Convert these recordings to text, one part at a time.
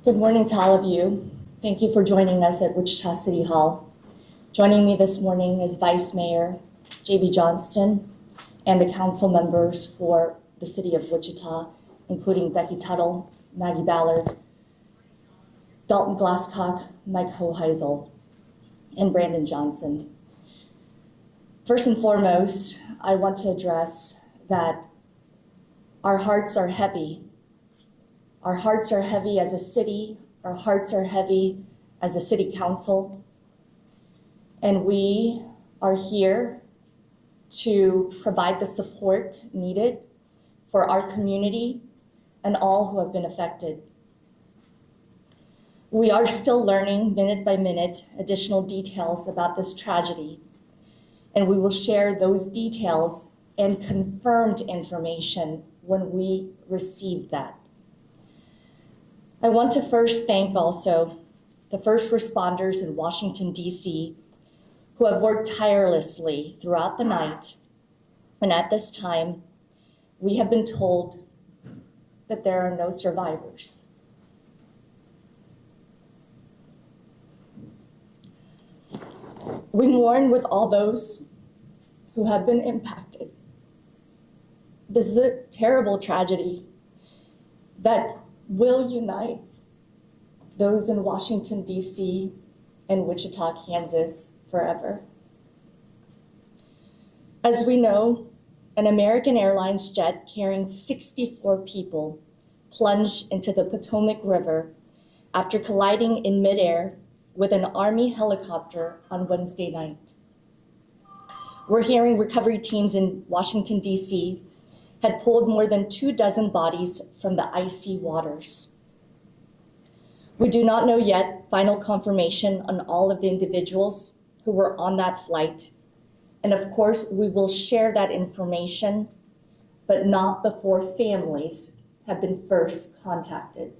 Good morning to all of you. Thank you for joining us at Wichita City Hall. Joining me this morning is Vice Mayor J.B. Johnston and the council members for the City of Wichita, including Becky Tuttle, Maggie Ballard, Dalton Glasscock, Mike Hoheisel, and Brandon Johnson. First and foremost, I want to address that our hearts are heavy. Our hearts are heavy as a city. Our hearts are heavy as a city council. And we are here to provide the support needed for our community and all who have been affected. We are still learning minute by minute additional details about this tragedy, and we will share those details and confirmed information when we receive that. I want to first thank also the first responders in Washington, D.C., who have worked tirelessly throughout the night. And at this time, we have been told that there are no survivors. We mourn with all those who have been impacted. This is a terrible tragedy that will unite those in Washington, D.C. and Wichita, Kansas forever. As we know, an American Airlines jet carrying 64 people plunged into the Potomac River after colliding in midair with an Army helicopter on Wednesday night. We're hearing recovery teams in Washington, D.C. had pulled more than 24 bodies from the icy waters. We do not know yet final confirmation on all of the individuals who were on that flight. And of course, we will share that information, but not before families have been first contacted.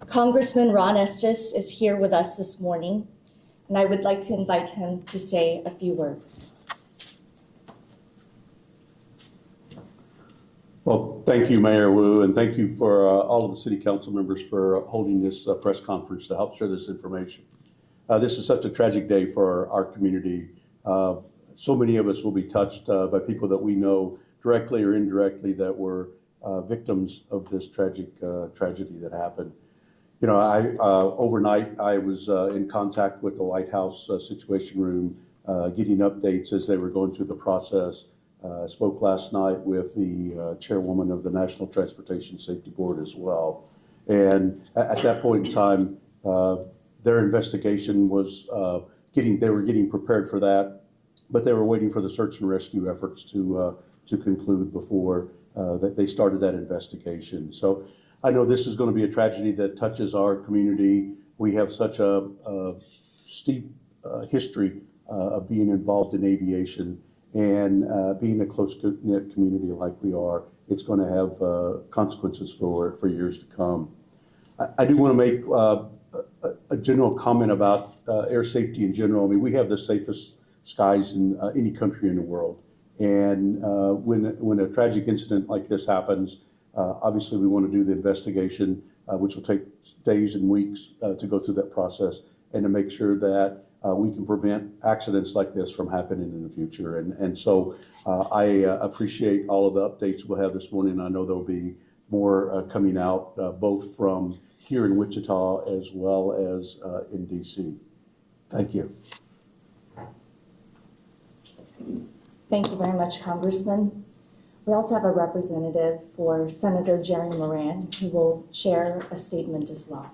Congressman Ron Estes is here with us this morning, and I would like to invite him to say a few words. Well, thank you, Mayor Wu, and thank you for all of the city council members for holding this press conference to help share this information. This is such a tragic day for our community. So many of us will be touched by people that we know directly or indirectly that were victims of this tragic tragedy that happened. You know, overnight I was in contact with the White House Situation Room, getting updates as they were going through the process. I spoke last night with the chairwoman of the National Transportation Safety Board as well. And at that point in time, their investigation was they were getting prepared for that, but they were waiting for the search and rescue efforts to conclude before that they started that investigation. So I know this is going to be a tragedy that touches our community. We have such a steep history of being involved in aviation. And being a close-knit community like we are, it's going to have consequences for years to come. I do want to make a general comment about air safety in general. I mean, we have the safest skies in any country in the world. And when a tragic incident like this happens, obviously we want to do the investigation, which will take days and weeks to go through that process, and to make sure that we can prevent accidents like this from happening in the future. And so I appreciate all of the updates we'll have this morning. I know there'll be more coming out, both from here in Wichita as well as in DC. Thank you. Thank you very much, Congressman. We also have a representative for Senator Jerry Moran, who will share a statement as well.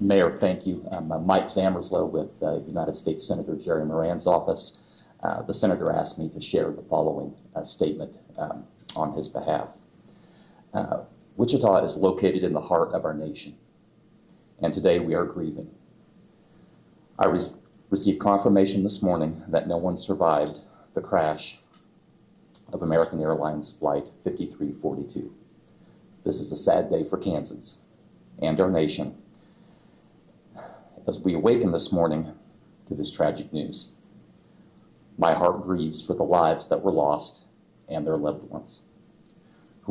Mayor, thank you. I'm Mike Zammerslow with United States Senator Jerry Moran's office. The senator asked me to share the following statement on his behalf. Wichita is located in the heart of our nation, and today we are grieving. I received confirmation this morning that no one survived the crash of American Airlines Flight 5342. This is a sad day for Kansans and our nation as we awaken this morning to this tragic news. My heart grieves for the lives that were lost and their loved ones.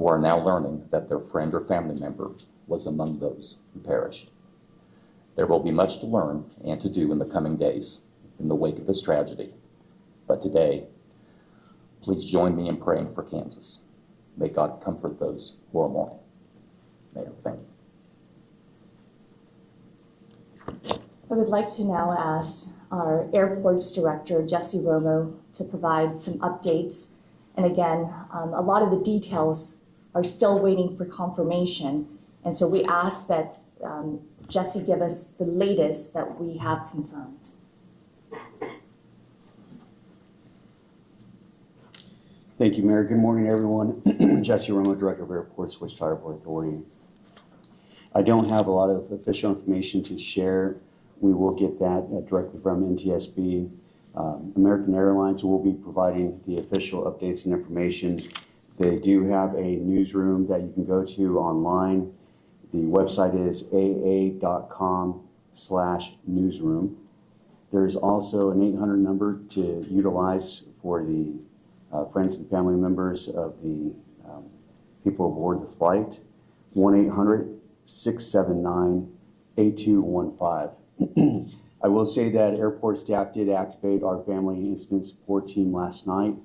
who are now learning that their friend or family member was among those who perished. There will be much to learn and to do in the coming days in the wake of this tragedy. But today, please join me in praying for Kansas. May God comfort those who are mourning. Mayor, thank you. I would like to now ask our airports director, Jesse Romo, to provide some updates. And again, a lot of the details are still waiting for confirmation. And so we ask that Jesse give us the latest that we have confirmed. Thank you, Mayor. Good morning, everyone. Jesse Romo, Director of Airports, Wichita Airport Authority. I don't have a lot of official information to share. We will get that directly from NTSB. American Airlines will be providing the official updates and information. They do have a newsroom that you can go to online. The website is aa.com/newsroom. There's also an 800 number to utilize for the friends and family members of the people aboard the flight, 1-800-679-8215. I will say that airport staff did activate our family incident support team last night,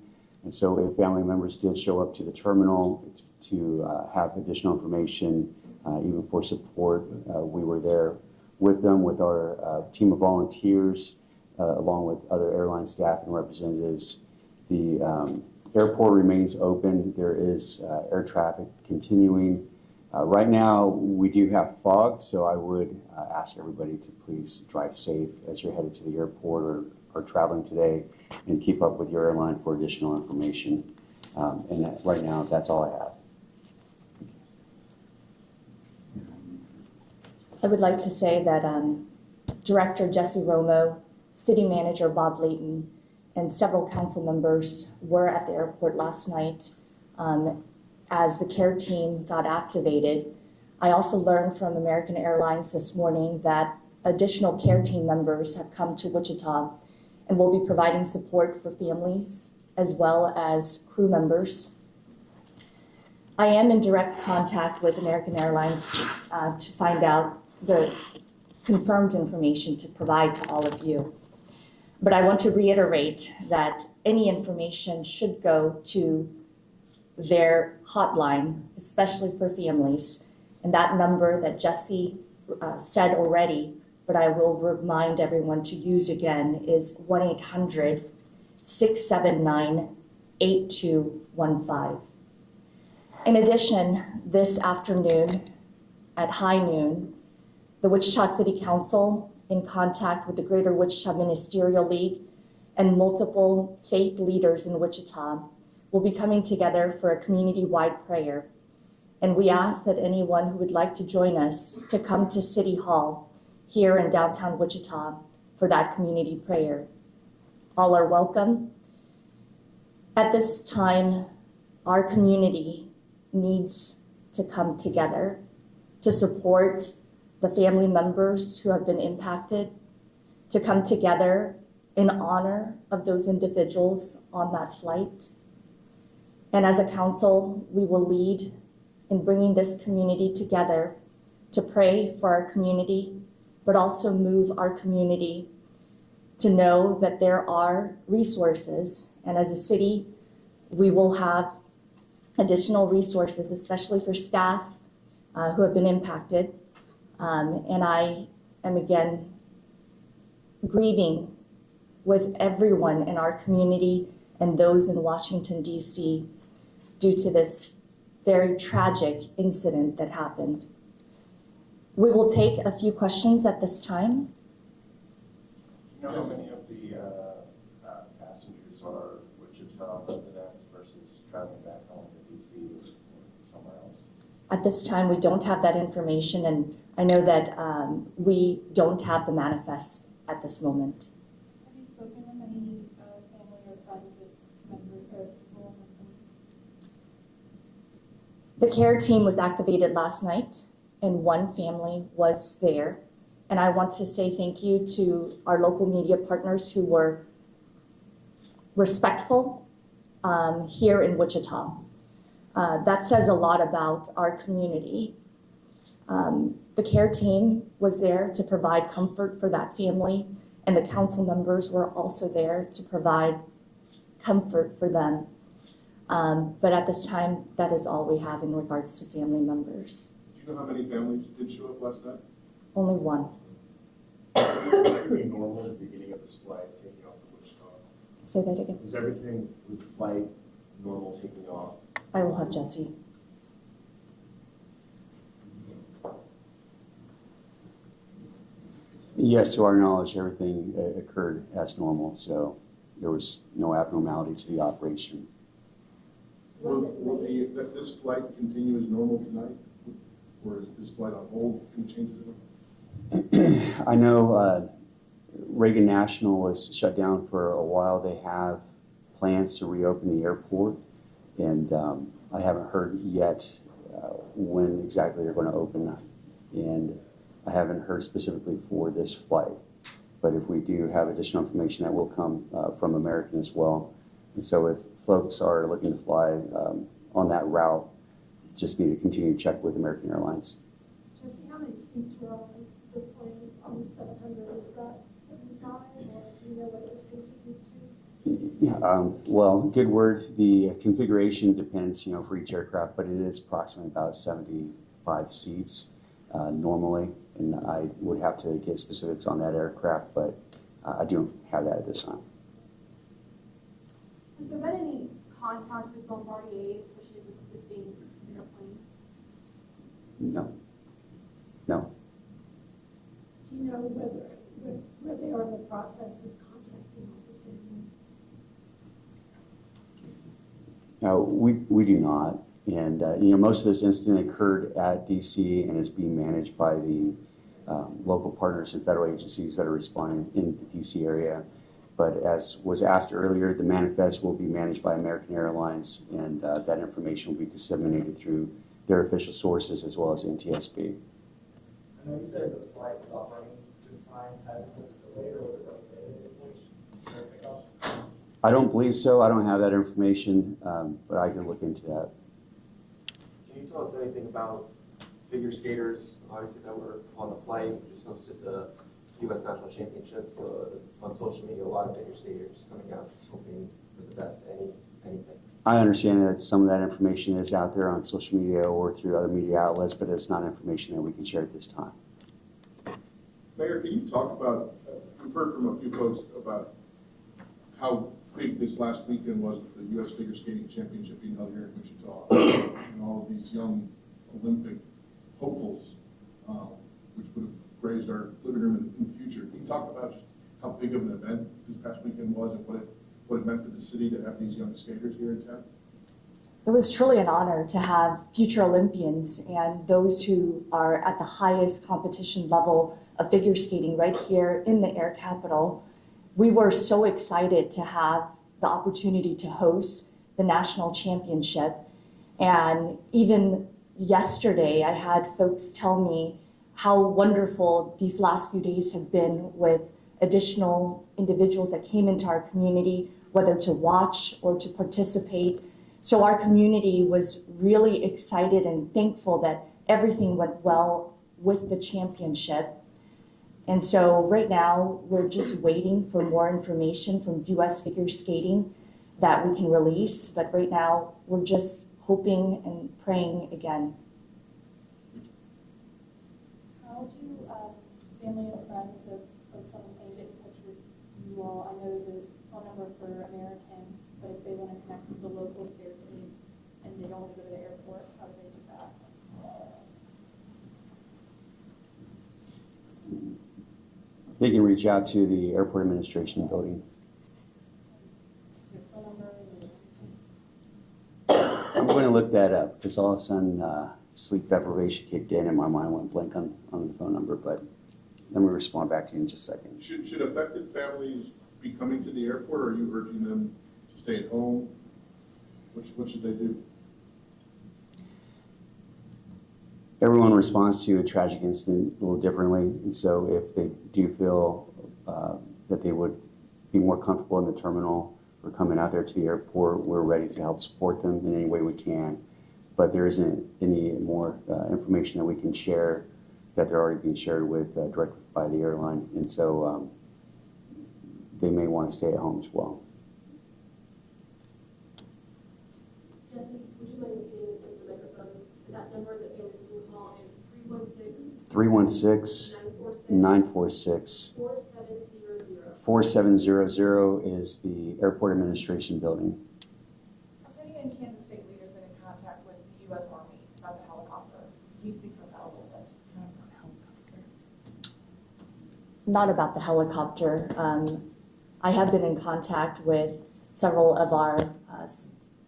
and so if family members did show up to the terminal to have additional information, even for support, we were there with them with our team of volunteers, along with other airline staff and representatives. The airport remains open. There is air traffic continuing. Right now, we do have fog, so I would ask everybody to please drive safe as you're headed to the airport or traveling today, and keep up with your airline for additional information. Right now, that's all I have. I would like to say that Director Jesse Romo, City Manager Bob Layton, and several council members were at the airport last night as the care team got activated. I also learned from American Airlines this morning that additional care team members have come to Wichita and will be providing support for families as well as crew members. I am in direct contact with American Airlines to find out the confirmed information to provide to all of you. But I want to reiterate that any information should go to their hotline, especially for families. And that number that Jesse said already, but I will remind everyone to use again, is 1-800-679-8215. In addition, this afternoon at high noon, the Wichita City Council, in contact with the Greater Wichita Ministerial League and multiple faith leaders in Wichita, will be coming together for a community-wide prayer. And we ask that anyone who would like to join us to come to City Hall here in downtown Wichita for that community prayer. All are welcome. At this time, our community needs to come together to support the family members who have been impacted, to come together in honor of those individuals on that flight. And as a council, we will lead in bringing this community together to pray for our community, but also move our community to know that there are resources. And as a city, we will have additional resources, especially for staff who have been impacted. And I am again grieving with everyone in our community and those in Washington, D.C. due to this very tragic incident that happened. We will take a few questions at this time. Do you know how many of the passengers are Wichita residents versus traveling back home to D.C. or somewhere else? At this time, we don't have that information, and I know that we don't have the manifest at this moment. Have you spoken with any family or friends of members or people on the The care team was activated last night, and one family was there. And I want to say thank you to our local media partners who were respectful here in Wichita. That says a lot about our community. The care team was there to provide comfort for that family, and the council members were also there to provide comfort for them. But at this time, that is all we have in regards to family members. Do you know how many families did show up last night? Only one. Was everything normal at the beginning of this flight taking off from Wichita? Say that again. Was the flight normal taking off? I will have Jesse. Yes, to our knowledge, everything occurred as normal, so there was no abnormality to the operation. Will this flight continue as normal tonight? Or is this flight on hold? Any changes in it? I know Reagan National was shut down for a while. They have plans to reopen the airport, and I haven't heard yet when exactly they're going to open, and I haven't heard specifically for this flight. But if we do have additional information, that will come from American as well. And so if folks are looking to fly on that route, just need to continue to check with American Airlines. Jesse, how many seats were on the plane on the 700? Is that 75, or do you know what it was configured to? Yeah, well, good word. The configuration depends, for each aircraft, but it is approximately about 75 seats normally. And I would have to get specifics on that aircraft, but I don't have that at this time. Has there been any contact with Bombardier, especially with this being an airplane? No. No. Do you know where they are in the process of contacting all the families? No, we do not. And, most of this incident occurred at DC and is being managed by the local partners and federal agencies that are responding in the DC area. But as was asked earlier, the manifest will be managed by American Airlines, and that information will be disseminated through their official sources as well as NTSB. I know you said the flight was operating just fine. Was it delayed or was it rotated? I don't believe so. I don't have that information, but I can look into that. Can you tell us anything about figure skaters, obviously, that were on the flight? We just hosted the U.S. National Championships on social media. A lot of figure skaters coming out, just hoping for the best. Anything? I understand that some of that information is out there on social media or through other media outlets, but it's not information that we can share at this time. Mayor, can you talk about, we've heard from a few folks about how big this last weekend was with the U.S. Figure Skating Championship being held here in Wichita, and all of these young Olympic hopefuls, which would have raised our living room in the future. Can you talk about just how big of an event this past weekend was and what it meant for the city to have these young skaters here in town? It was truly an honor to have future Olympians and those who are at the highest competition level of figure skating right here in the Air Capital. We were so excited to have the opportunity to host the national championship. And even yesterday, I had folks tell me how wonderful these last few days have been with additional individuals that came into our community, whether to watch or to participate. So our community was really excited and thankful that everything went well with the championship. And so right now, we're just waiting for more information from U.S. Figure Skating that we can release. But right now, we're just hoping and praying again. How do family and friends of folks on the plane get in touch with you all? I know there's a phone number for American, but if they want to connect with the local care team and they don't want to go to the airport, how do they do that? They can reach out to the airport administration building. Your phone number? I'm going to look that up because all of a sudden sleep deprivation kicked in and my mind went blank on the phone number, but let me respond back to you in just a second. Should affected families be coming to the airport, or are you urging them to stay at home? What should they do? Everyone responds to a tragic incident a little differently, and so if they do feel that they would be more comfortable in the terminal or coming out there to the airport, we're ready to help support them in any way we can. but there isn't any more information that we can share that they're already being shared with directly by the airline. And so they may want to stay at home as well. Jesse, would you mind repeating this into the microphone? That number that families can call is 316 316-946. 4700. 4700 is the Airport Administration Building. Has any in Kansas State leaders been in contact with the U.S. Army about the helicopter? Can you speak about that a little bit? Not about the helicopter. I have been in contact with several of our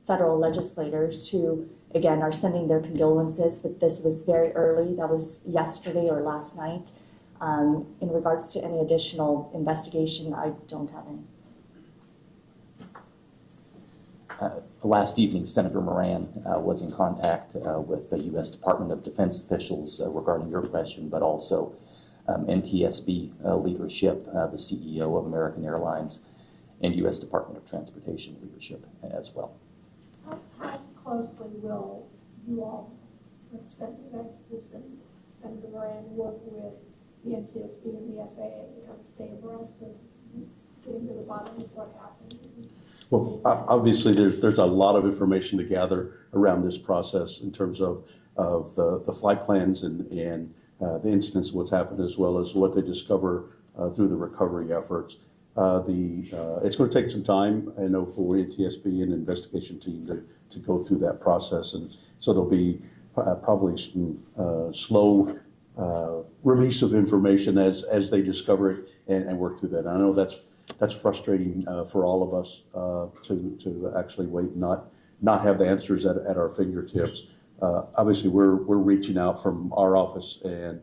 federal legislators who, again, are sending their condolences, but this was very early. That was yesterday or last night. In regards to any additional investigation, I don't have any. Last evening, Senator Moran was in contact with the U.S. Department of Defense officials regarding your question, but also NTSB leadership, the CEO of American Airlines, and U.S. Department of Transportation leadership as well. How closely will you all, Representative Estes and Senator Moran, work with the NTSB and the FAA to kind of stay abreast of getting to the bottom of what happened? Well, obviously, there's a lot of information to gather around this process in terms of the flight plans and the incidents, what's happened, as well as what they discover through the recovery efforts. It's going to take some time, I know, for NTSB and investigation team to go through that process, and so there'll be probably some slow release of information as they discover it and work through that. And I know that's frustrating for all of us to actually wait and not have the answers at our fingertips. Obviously, we're reaching out from our office, and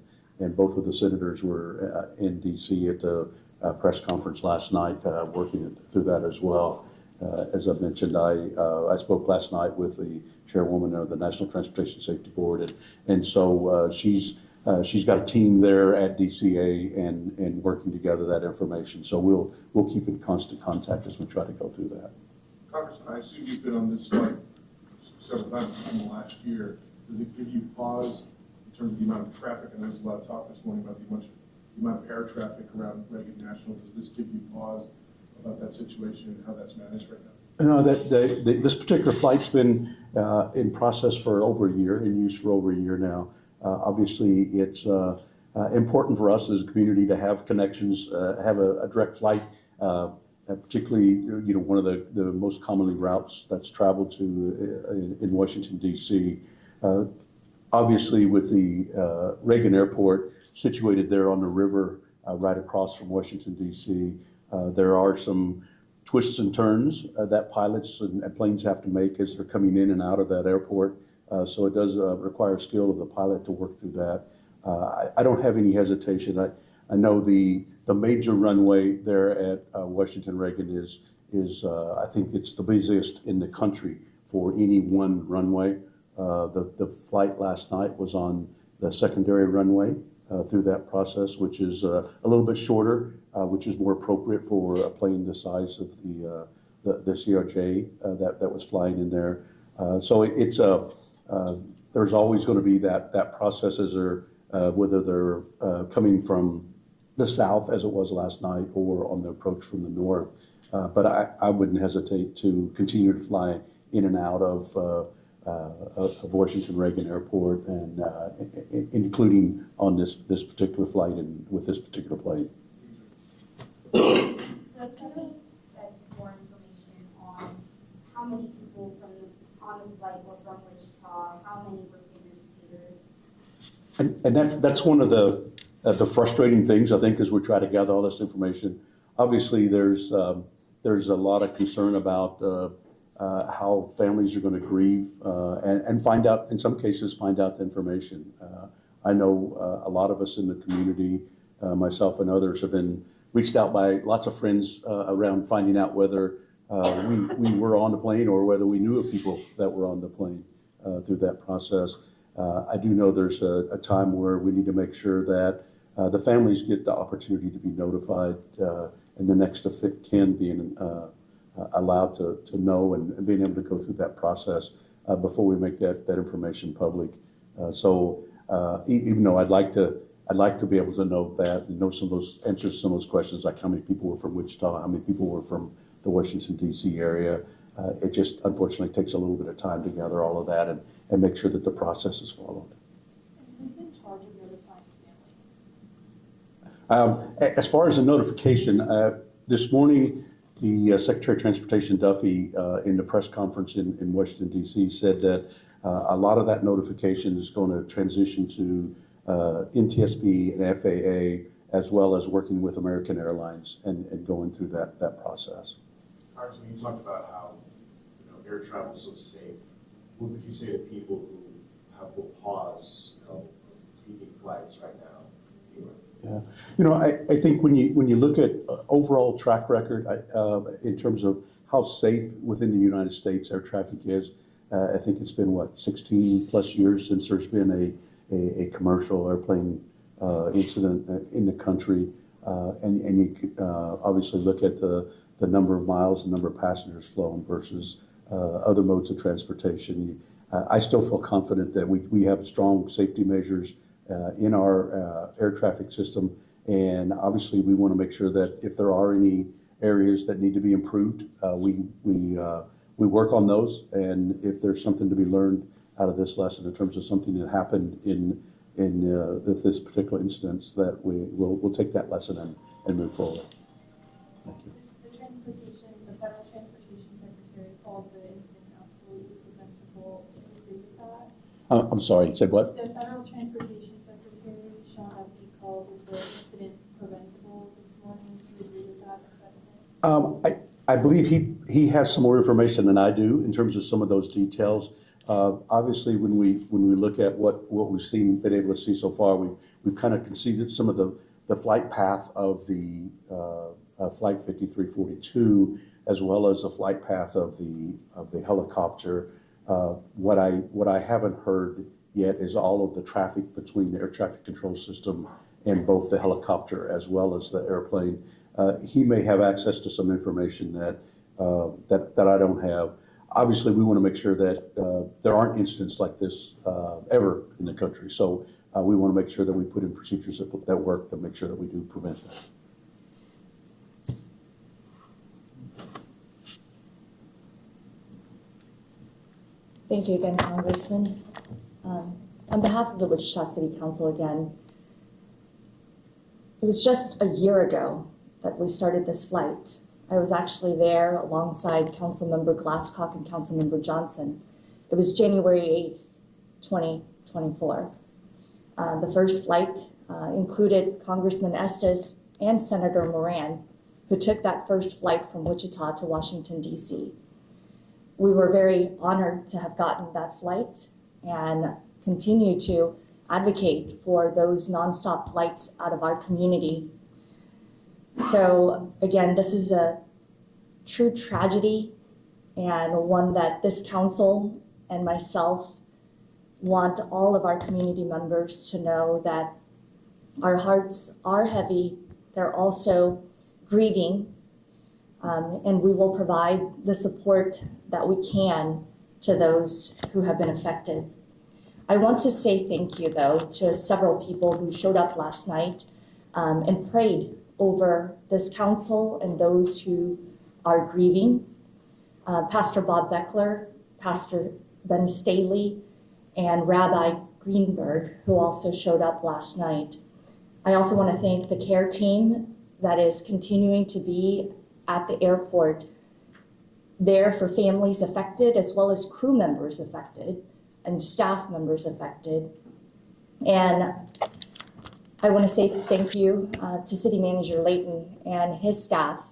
both of the senators were in D.C. at the press conference last night, working through that as well. As I mentioned, I spoke last night with the chairwoman of the National Transportation Safety Board, and so she's got a team there at DCA and working together that information. So we'll keep in constant contact as we try to go through that. Congressman, I assume you've been on this flight several times in the last year. Does it give you pause in terms of the amount of traffic? I know there's a lot of talk this morning about the amount of air traffic around Reagan National. Does this give you pause about that situation and how that's managed right now? No, this particular flight's been in process for over a year, in use for over a year now. Obviously, it's important for us as a community to have connections, have a direct flight, particularly one of the most commonly routes that's traveled to in Washington, D.C. Obviously, with the Reagan Airport situated there on the river right across from Washington, D.C., there are some twists and turns that pilots and planes have to make as they're coming in and out of that airport. So it does require skill of the pilot to work through that. I don't have any hesitation. I know the major runway there at Washington Reagan is I think it's the busiest in the country for any one runway. The flight last night was on the secondary runway through that process, which is a little bit shorter, which is more appropriate for a plane the size of the CRJ that was flying in there. So it's there's always going to be that process as whether they're coming from the south, as it was last night, or on the approach from the north. But I wouldn't hesitate to continue to fly in and out of Washington Reagan Airport, and including on this particular flight and with this particular plane. The company sent more information on how many people on the flight were from Wichita, how many were figure skaters. And that's one of the frustrating things, I think, as we try to gather all this information. Obviously, there's a lot of concern about how families are going to grieve and find out, in some cases, find out the information. I know a lot of us in the community, myself and others, have been reached out by lots of friends around finding out whether we were on the plane or whether we knew of people that were on the plane through that process. I do know there's a time where we need to make sure that the families get the opportunity to be notified, and the next of kin being allowed to know and being able to go through that process. before we make that information public. Even though I'd like to be able to know that and know some of those answers to some of those questions, like how many people were from Wichita, how many people were from the Washington, D.C. area. It just unfortunately takes a little bit of time to gather all of that and make sure that the process is followed. And who's in charge of notifying families? As far as the notification, this morning, the Secretary of Transportation Duffy in the press conference in Washington, D.C. said that a lot of that notification is going to transition to NTSB and FAA, as well as working with American Airlines and going through that process. Congressman, you talked about how air travel is so safe. What would you say to people who will pause taking flights right now? Yeah, I think when you look at overall track record in terms of how safe within the United States air traffic is, I think it's been 16 plus years since there's been a commercial airplane incident in the country, and you could obviously look at the number of miles, the number of passengers flown versus other modes of transportation. I still feel confident that we have strong safety measures in our air traffic system, and obviously we want to make sure that if there are any areas that need to be improved, we work on those, and if there's something to be learned out of this lesson in terms of something that happened in this particular instance, that we'll take that lesson and move forward. Thank you. The Federal Transportation Secretary called the incident absolutely preventable. Do you agree with that? I'm sorry, you said what? The Federal Transportation Secretary, Sean Duffy, called the incident preventable this morning. Do you agree with that assessment? I believe he has some more information than I do in terms of some of those details. Obviously, when we look at what we've been able to see so far, we've kind of conceded some of the flight path of the Flight 5342, as well as the flight path of the helicopter. What I haven't heard yet is all of the traffic between the air traffic control system and both the helicopter as well as the airplane. He may have access to some information that I don't have. Obviously, we want to make sure that there aren't incidents like this ever in the country. So we want to make sure that we put in procedures that work to make sure that we do prevent that. Thank you again, Congressman. On behalf of the Wichita City Council again, it was just a year ago that we started this flight. I was actually there alongside Councilmember Glasscock and Councilmember Johnson. It was January 8th, 2024. The first flight included Congressman Estes and Senator Moran, who took that first flight from Wichita to Washington, D.C. We were very honored to have gotten that flight and continue to advocate for those nonstop flights out of our community. So again, this is a true tragedy, and one that this council and myself want all of our community members to know that our hearts are heavy. They're also grieving, and we will provide the support that we can to those who have been affected. I want to say thank you, though, to several people who showed up last night and prayed over this council and those who are grieving. Pastor Bob Beckler, Pastor Ben Staley, and Rabbi Greenberg, who also showed up last night. I also want to thank the care team that is continuing to be at the airport, there for families affected, as well as crew members affected and staff members affected. And I want to say thank you to City Manager Layton and his staff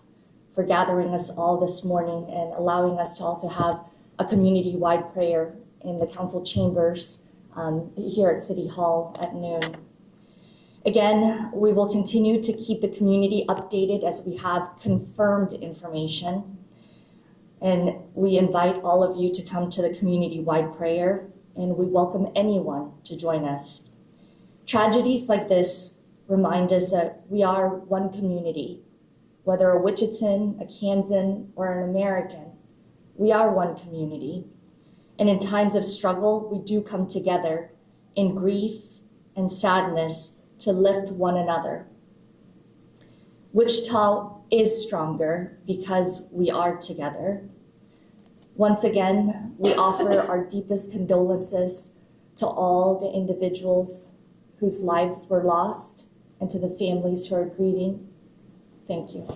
for gathering us all this morning and allowing us to also have a community-wide prayer in the council chambers here at City Hall at noon. Again, we will continue to keep the community updated as we have confirmed information. And we invite all of you to come to the community-wide prayer, and we welcome anyone to join us. Tragedies like this remind us that we are one community. Whether a Wichitan, a Kansan, or an American, we are one community. And in times of struggle, we do come together in grief and sadness to lift one another. Wichita is stronger because we are together. Once again, we offer our deepest condolences to all the individuals whose lives were lost and to the families who are grieving. Thank you.